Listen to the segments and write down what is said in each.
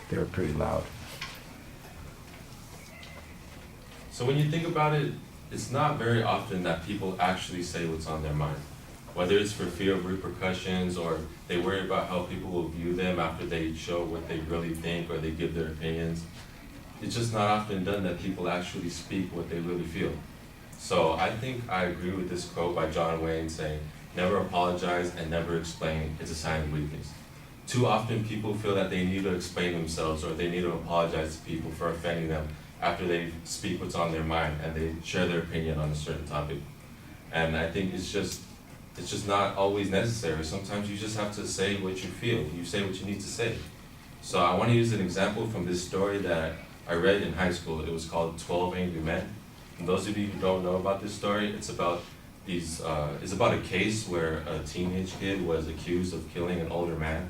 they were pretty loud. So when you think about it, it's not very often that people actually say what's on their mind. Whether it's for fear of repercussions or they worry about how people will view them after they show what they really think or they give their opinions. It's just not often done that people actually speak what they really feel. So I think I agree with this quote by John Wayne saying, "Never apologize and never explain is a sign of weakness." Too often people feel that they need to explain themselves or they need to apologize to people for offending them after they speak what's on their mind and they share their opinion on a certain topic. And I think it's just not always necessary. Sometimes you just have to say what you feel. You say what you need to say. So I want to use an example from this story that I read in high school. It was called 12 Angry Men. And those of you who don't know about this story, it's about a case where a teenage kid was accused of killing an older man.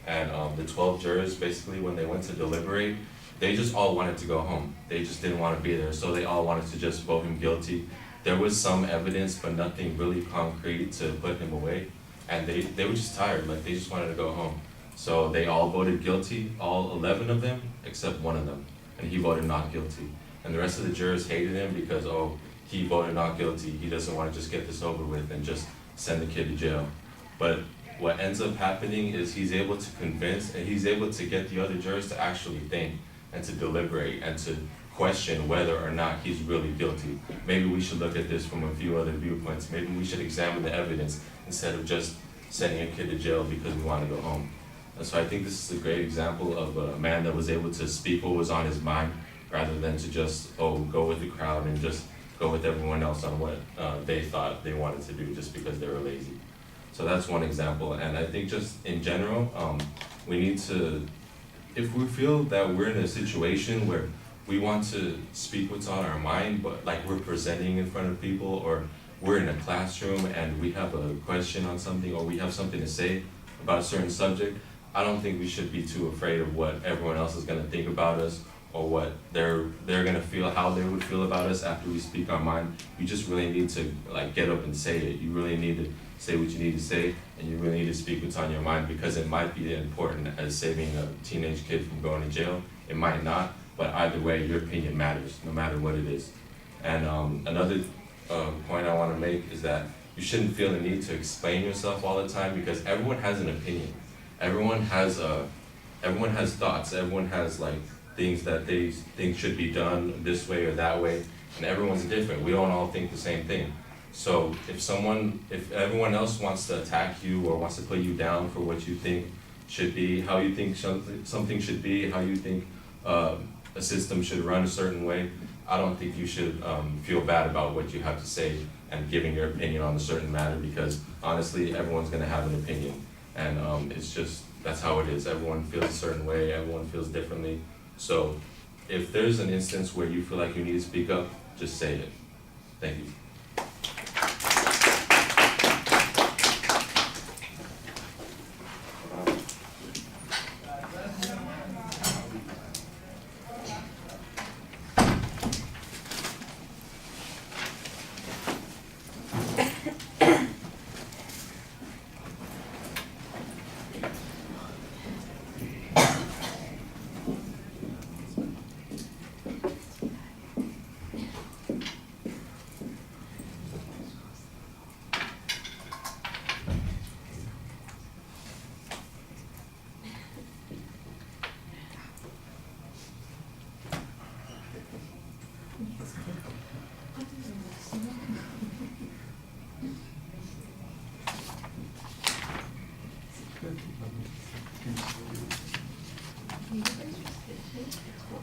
And the 12 jurors, basically, when they went to deliberate, they just all wanted to go home. They just didn't want to be there, so they all wanted to just vote him guilty. There was some evidence, but nothing really concrete to put him away. And they were just tired, like they just wanted to go home. So they all voted guilty, all 11 of them, except one of them. And he voted not guilty. And the rest of the jurors hated him because, oh, he voted not guilty. He doesn't want to just get this over with and just send the kid to jail. But what ends up happening is he's able to convince and he's able to get the other jurors to actually think and to deliberate and to question whether or not he's really guilty. Maybe we should look at this from a few other viewpoints. Maybe we should examine the evidence instead of just sending a kid to jail because we want to go home. And so I think this is a great example of a man that was able to speak what was on his mind rather than to just, go with the crowd and just go with everyone else on what they thought they wanted to do just because they were lazy. So that's one example. And I think just in general, we need to, if we feel that we're in a situation where we want to speak what's on our mind, but like we're presenting in front of people or we're in a classroom and we have a question on something or we have something to say about a certain subject, I don't think we should be too afraid of what everyone else is going to think about us or what they're going to feel, how they would feel about us after we speak our mind. You just really need to get up and say it. You really need to say what you need to say, and you really need to speak what's on your mind because it might be important as saving a teenage kid from going to jail. It might not, but either way, your opinion matters, no matter what it is. And another point I want to make is that you shouldn't feel the need to explain yourself all the time because everyone has an opinion. Everyone has thoughts. Everyone has things that they think should be done this way or that way, and everyone's different. We don't all think the same thing. So if everyone else wants to attack you or wants to put you down for what you think should be, how you think something should be, how you think a system should run a certain way, I don't think you should feel bad about what you have to say and giving your opinion on a certain matter because honestly, everyone's going to have an opinion. And that's how it is. Everyone feels a certain way, everyone feels differently. So if there's an instance where you feel like you need to speak up, just say it. Thank you.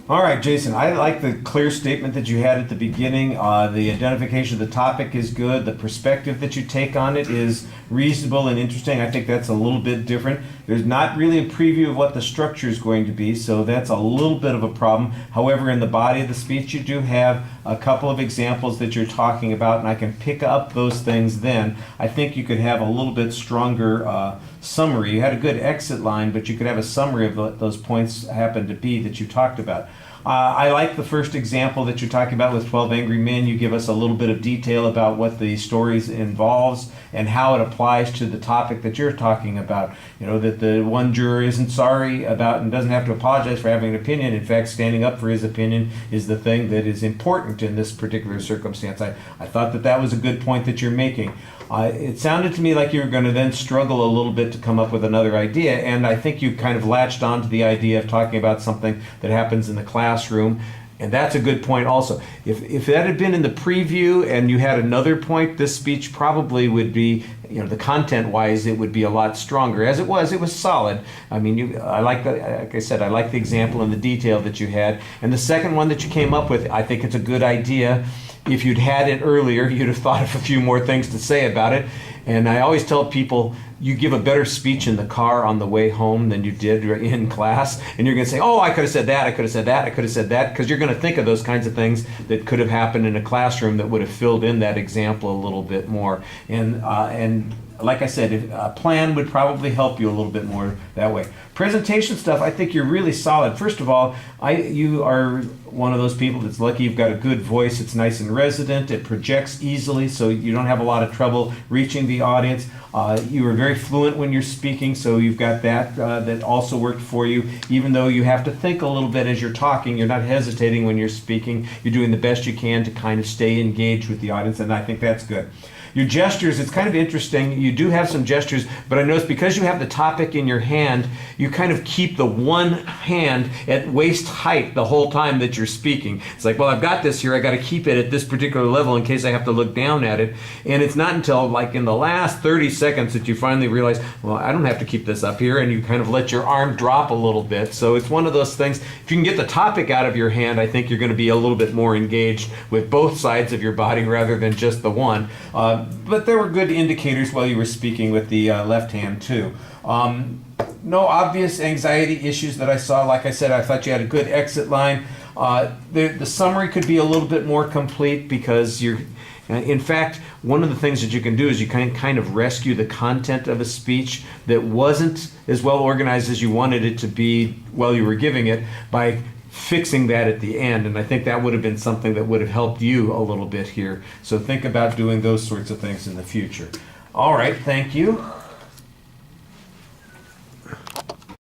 All right, Jason, I like the clear statement that you had at the beginning. The identification of the topic is good. The perspective that you take on it is reasonable and interesting. I think that's a little bit different. There's not really a preview of what the structure is going to be, so that's a little bit of a problem. However, in the body of the speech, you do have a couple of examples that you're talking about, and I can pick up those things then. I think you could have a little bit stronger summary. You had a good exit line, but you could have a summary of what those points happen to be that you talked about. I like the first example that you're talking about with 12 Angry Men. You give us a little bit of detail about what the story involves and how it applies to the topic that you're talking about. You know, that the one juror isn't sorry about and doesn't have to apologize for having an opinion. In fact, standing up for his opinion is the thing that is important in this particular circumstance. I thought that that was a good point that you're making. It sounded to me like you were going to then struggle a little bit to come up with another idea, and I think you kind of latched on to the idea of talking about something that happens in the classroom, and that's a good point also. If that had been in the preview and you had another point, this speech probably would be, you know, the content-wise, it would be a lot stronger. As it was solid. I mean, I like the, like I said, I like the example and the detail that you had. And the second one that you came up with, I think it's a good idea. If you'd had it earlier, you'd have thought of a few more things to say about it. And I always tell people, you give a better speech in the car on the way home than you did in class. And you're going to say, oh, I could have said that, I could have said that, I could have said that, because you're going to think of those kinds of things that could have happened in a classroom that would have filled in that example a little bit more. And like I said, a plan would probably help you a little bit more that way. Presentation stuff, I think you're really solid. First of all, you are one of those people that's lucky you've got a good voice. It's nice and resonant. It projects easily, so you don't have a lot of trouble reaching the audience. You are very fluent when you're speaking, so you've got that that also worked for you. Even though you have to think a little bit as you're talking, you're not hesitating when you're speaking. You're doing the best you can to kind of stay engaged with the audience, and I think that's good. Your gestures, it's kind of interesting. You do have some gestures, but I notice because you have the topic in your hand, you kind of keep the one hand at waist height the whole time that you're speaking. It's like, well, I've got this here. I got to keep it at this particular level in case I have to look down at it. And it's not until like in the last 30 seconds that you finally realize, well, I don't have to keep this up here, and you kind of let your arm drop a little bit. So it's one of those things. If you can get the topic out of your hand, I think you're going to be a little bit more engaged with both sides of your body rather than just the one. But there were good indicators while you were speaking with the left hand too. No obvious anxiety issues that I saw. Like I said, I thought you had a good exit line. The summary could be a little bit more complete because you're, in fact, one of the things that you can do is you can kind of rescue the content of a speech that wasn't as well organized as you wanted it to be while you were giving it by fixing that at the end, and I think that would have been something that would have helped you a little bit here. So think about doing those sorts of things in the future. All right, thank you.